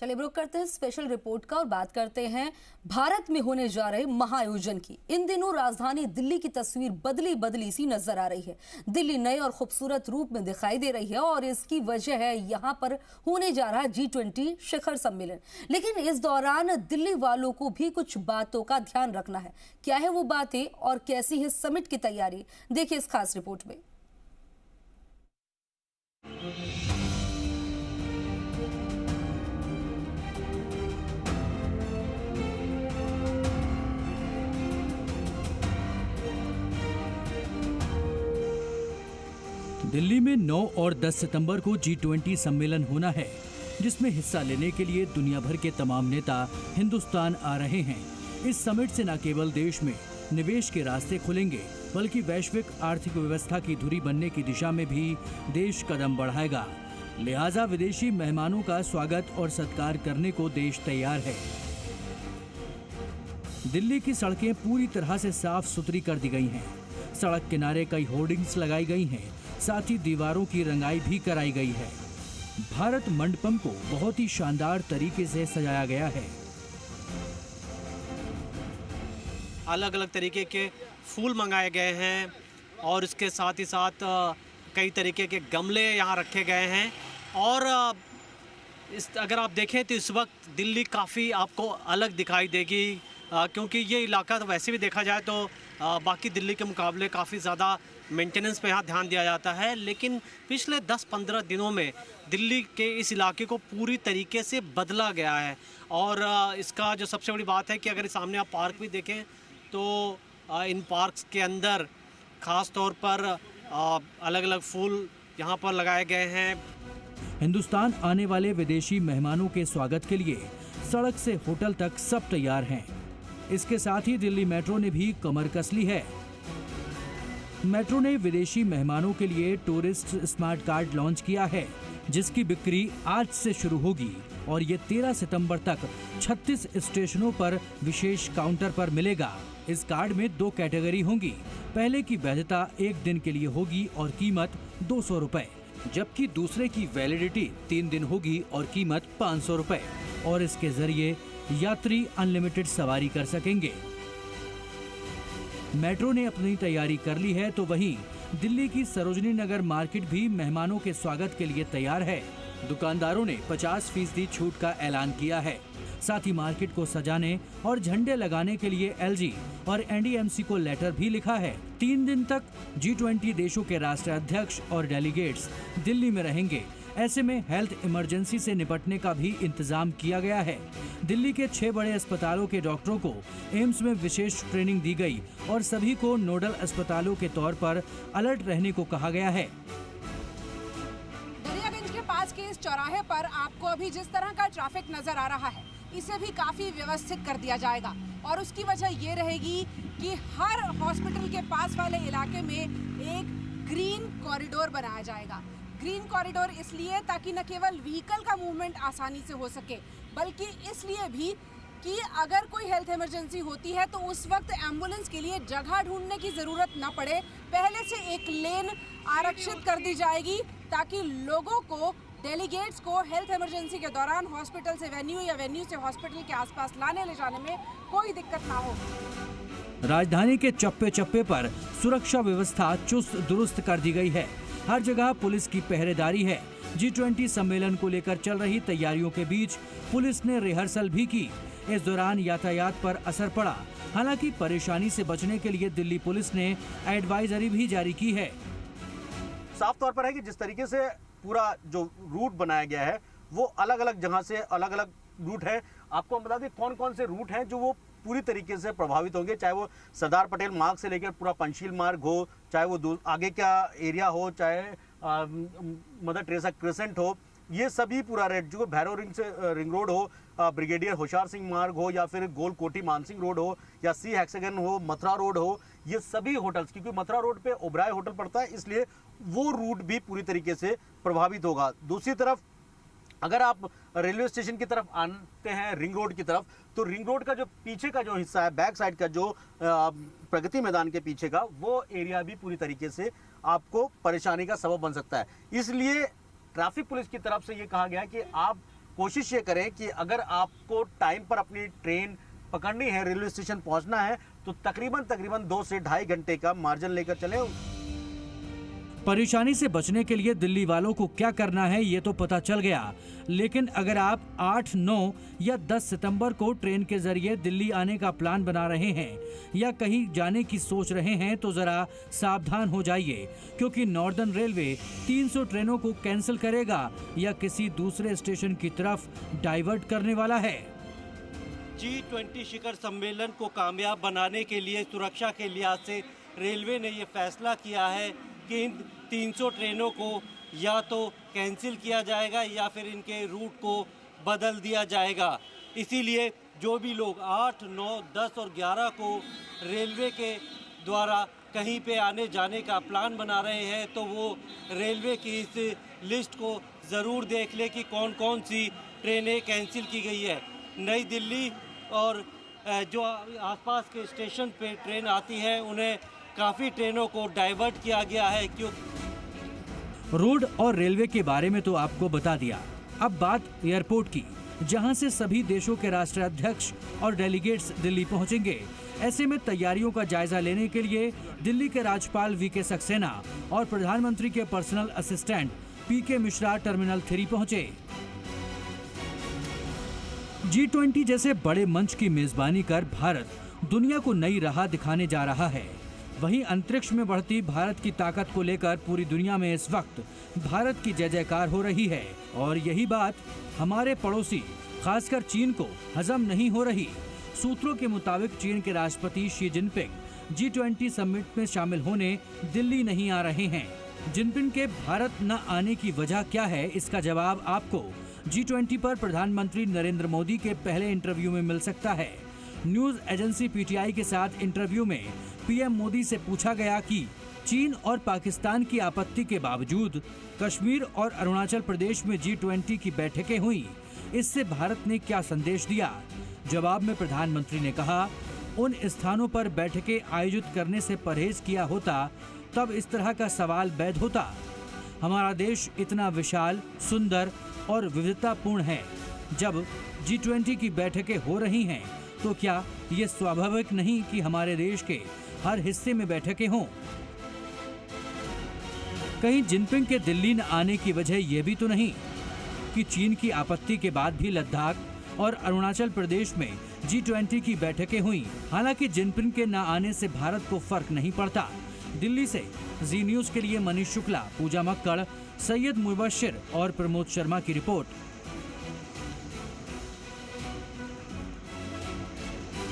चलिए रुक करते हैं स्पेशल रिपोर्ट का और बात करते हैं भारत में होने जा रहे महाआयोजन की। इन दिनों राजधानी दिल्ली की तस्वीर बदली बदली सी नजर आ रही है। दिल्ली नए और खूबसूरत रूप में दिखाई दे रही है और इसकी वजह है यहाँ पर होने जा रहा G20 शिखर सम्मेलन। लेकिन इस दौरान दिल्ली वालों को भी कुछ बातों का ध्यान रखना है। क्या है वो बातें और कैसी है समिट की तैयारी, देखिए इस खास रिपोर्ट में। दिल्ली में 9 और 10 सितंबर को G20 सम्मेलन होना है, जिसमें हिस्सा लेने के लिए दुनिया भर के तमाम नेता हिंदुस्तान आ रहे हैं। इस समिट से न केवल देश में निवेश के रास्ते खुलेंगे, बल्कि वैश्विक आर्थिक व्यवस्था की धुरी बनने की दिशा में भी देश कदम बढ़ाएगा। लिहाजा विदेशी मेहमानों का स्वागत और सत्कार करने को देश तैयार है। दिल्ली की सड़कें पूरी तरह से साफ सुथरी कर दी गई हैं। सड़क किनारे कई होर्डिंग्स लगाई गई हैं, साथ ही दीवारों की रंगाई भी कराई गई है। भारत मंडपम को बहुत ही शानदार तरीके से सजाया गया है। अलग अलग तरीके के फूल मंगाए गए हैं और इसके साथ ही साथ कई तरीके के गमले यहाँ रखे गए हैं। और अगर आप देखें तो इस वक्त दिल्ली काफ़ी आपको अलग दिखाई देगी, क्योंकि ये इलाका तो वैसे भी देखा जाए तो बाकी दिल्ली के मुकाबले काफ़ी ज़्यादा मेंटेनेंस पे यहाँ ध्यान दिया जाता है। लेकिन पिछले 10-15 दिनों में दिल्ली के इस इलाके को पूरी तरीके से बदला गया है। और इसका जो सबसे बड़ी बात है कि अगर सामने आप पार्क भी देखें तो इन पार्क्स के अंदर ख़ास तौर पर अलग अलग फूल यहाँ पर लगाए गए हैं। हिंदुस्तान आने वाले विदेशी मेहमानों के स्वागत के लिए सड़क से होटल तक सब तैयार हैं। इसके साथ ही दिल्ली मेट्रो ने भी कमर कस ली है। मेट्रो ने विदेशी मेहमानों के लिए टूरिस्ट स्मार्ट कार्ड लॉन्च किया है, जिसकी बिक्री आज से शुरू होगी और ये 13 सितंबर तक 36 स्टेशनों पर विशेष काउंटर पर मिलेगा। इस कार्ड में 2 कैटेगरी होंगी। पहले की वैधता 1 दिन के लिए होगी और कीमत 200 रुपए, जबकि दूसरे की वैलिडिटी 3 दिन होगी और कीमत 500 रुपए। और इसके जरिए यात्री अनलिमिटेड सवारी कर सकेंगे। मेट्रो ने अपनी तैयारी कर ली है, तो वहीं दिल्ली की सरोजनी नगर मार्केट भी मेहमानों के स्वागत के लिए तैयार है। दुकानदारों ने 50% छूट का ऐलान किया है। साथ ही मार्केट को सजाने और झंडे लगाने के लिए LG और NDMC को लेटर भी लिखा है। 3 दिन तक G20 देशों के राष्ट्राध्यक्ष और डेलीगेट्स दिल्ली में रहेंगे। ऐसे में हेल्थ इमरजेंसी से निपटने का भी इंतजाम किया गया है। दिल्ली के 6 बड़े अस्पतालों के डॉक्टरों को एम्स में विशेष ट्रेनिंग दी गई और सभी को नोडल अस्पतालों के तौर पर अलर्ट रहने को कहा गया है। दरियागंज के पास के इस चौराहे पर आपको अभी जिस तरह का ट्रैफिक नजर आ रहा है, इसे भी काफी व्यवस्थित कर दिया जाएगा। और उसकी वजह ये रहेगी कि हर हॉस्पिटल के पास वाले इलाके में एक ग्रीन कॉरिडोर बनाया जाएगा। ग्रीन कॉरिडोर इसलिए ताकि न केवल व्हीकल का मूवमेंट आसानी से हो सके, बल्कि इसलिए भी कि अगर कोई हेल्थ इमरजेंसी होती है तो उस वक्त एम्बुलेंस के लिए जगह ढूंढने की ज़रूरत न पड़े। पहले से एक लेन आरक्षित कर दी जाएगी ताकि लोगों को, डेलीगेट्स को हेल्थ इमरजेंसी के दौरान हॉस्पिटल से वेन्यू या वेन्यू से हॉस्पिटल के आसपास लाने ले जाने में कोई दिक्कत ना हो। राजधानी के चप्पे चप्पे पर सुरक्षा व्यवस्था चुस्त दुरुस्त कर दी गई है। हर जगह पुलिस की पहरेदारी है। G20 सम्मेलन को लेकर चल रही तैयारियों के बीच पुलिस ने रिहर्सल भी की। इस दौरान यातायात पर असर पड़ा। हालांकि परेशानी से बचने के लिए दिल्ली पुलिस ने एडवाइजरी भी जारी की है। साफ तौर पर है कि जिस तरीके से पूरा जो रूट बनाया गया है वो अलग अलग जगह से अलग अलग रूट है। आपको हम बता दें कौन कौन से रूट हैं जो वो पूरी तरीके से प्रभावित होंगे, चाहे वो सरदार पटेल मार्ग से लेकर पूरा पंचशील मार्ग हो, चाहे वो आगे का एरिया हो, चाहे मदर टेरेसा क्रेसेंट हो, ये सभी पूरा रेट जो भैरव रिंग रोड हो, ब्रिगेडियर होशियार सिंह मार्ग हो, या फिर गोल कोठी मानसिंह रोड हो, या सी हेक्सागन हो, मथुरा रोड हो, ये सभी होटल्स, क्योंकि मथुरा रोड पे ओबराय होटल पड़ता है, इसलिए वो रूट भी पूरी तरीके से प्रभावित होगा। दूसरी तरफ अगर आप रेलवे स्टेशन की तरफ आते हैं रिंग रोड की तरफ, तो रिंग रोड का जो पीछे का जो हिस्सा है, बैक साइड का जो प्रगति मैदान के पीछे का वो एरिया भी पूरी तरीके से आपको परेशानी का सबब बन सकता है। इसलिए ट्रैफिक पुलिस की तरफ से ये कहा गया है कि आप कोशिश ये करें कि अगर आपको टाइम पर अपनी ट्रेन पकड़नी है, रेलवे स्टेशन पहुंचना है, तो तकरीबन 2 से ढाई घंटे का मार्जिन लेकर चले। परेशानी से बचने के लिए दिल्ली वालों को क्या करना है ये तो पता चल गया, लेकिन अगर आप 8, 9 या 10 सितंबर को ट्रेन के जरिए दिल्ली आने का प्लान बना रहे हैं या कहीं जाने की सोच रहे हैं तो जरा सावधान हो जाइए, क्योंकि नॉर्दर्न रेलवे 300 ट्रेनों को कैंसिल करेगा या किसी दूसरे स्टेशन की तरफ डाइवर्ट करने वाला है। G20 शिखर सम्मेलन को कामयाब बनाने के लिए सुरक्षा के लिहाज से रेलवे ने ये फैसला किया है कि इन 300 ट्रेनों को या तो कैंसिल किया जाएगा या फिर इनके रूट को बदल दिया जाएगा। इसीलिए जो भी लोग 8, 9, 10 और 11 को रेलवे के द्वारा कहीं पे आने जाने का प्लान बना रहे हैं तो वो रेलवे की इस लिस्ट को ज़रूर देख ले कि कौन कौन सी ट्रेनें कैंसिल की गई है। नई दिल्ली और जो आसपास के स्टेशन पे ट्रेन आती है उन्हें काफ़ी ट्रेनों को डाइवर्ट किया गया है। रोड और रेलवे के बारे में तो आपको बता दिया। अब बात एयरपोर्ट की, जहां से सभी देशों के राष्ट्राध्यक्ष और डेलीगेट्स दिल्ली पहुंचेंगे। ऐसे में तैयारियों का जायजा लेने के लिए दिल्ली के राज्यपाल वीके सक्सेना और प्रधानमंत्री के पर्सनल असिस्टेंट पीके मिश्रा टर्मिनल 3 पहुंचे। G20 जैसे बड़े मंच की मेजबानी कर भारत दुनिया को नई राह दिखाने जा रहा है। वहीं अंतरिक्ष में बढ़ती भारत की ताकत को लेकर पूरी दुनिया में इस वक्त भारत की जय जयकार हो रही है और यही बात हमारे पड़ोसी खासकर चीन को हजम नहीं हो रही। सूत्रों के मुताबिक चीन के राष्ट्रपति शी जिनपिंग G20 समिट में शामिल होने दिल्ली नहीं आ रहे हैं। जिनपिंग के भारत न आने की वजह क्या है, इसका जवाब आपको G20 पर प्रधानमंत्री नरेंद्र मोदी के पहले इंटरव्यू में मिल सकता है। न्यूज एजेंसी पीटीआई के साथ इंटरव्यू में पीएम मोदी से पूछा गया कि चीन और पाकिस्तान की आपत्ति के बावजूद कश्मीर और अरुणाचल प्रदेश में G20 की बैठकें हुई, इससे भारत ने क्या संदेश दिया। जवाब में प्रधानमंत्री ने कहा, उन स्थानों पर बैठकें आयोजित करने से परहेज किया होता तब इस तरह का सवाल वैध होता। हमारा देश इतना विशाल, सुंदर और विविधतापूर्ण है। जब G20 की बैठकें हो रही हैं, तो क्या ये स्वाभाविक नहीं कि हमारे देश के हर हिस्से में बैठकें हों? कहीं जिनपिंग के दिल्ली न आने की वजह यह भी तो नहीं कि चीन की आपत्ति के बाद भी लद्दाख और अरुणाचल प्रदेश में G20 की बैठकें हुई। हालांकि जिनपिंग के न आने से भारत को फर्क नहीं पड़ता। दिल्ली से जी न्यूज के लिए मनीष शुक्ला, पूजा मक्कड़, सैयद मुबशिर और प्रमोद शर्मा की रिपोर्ट।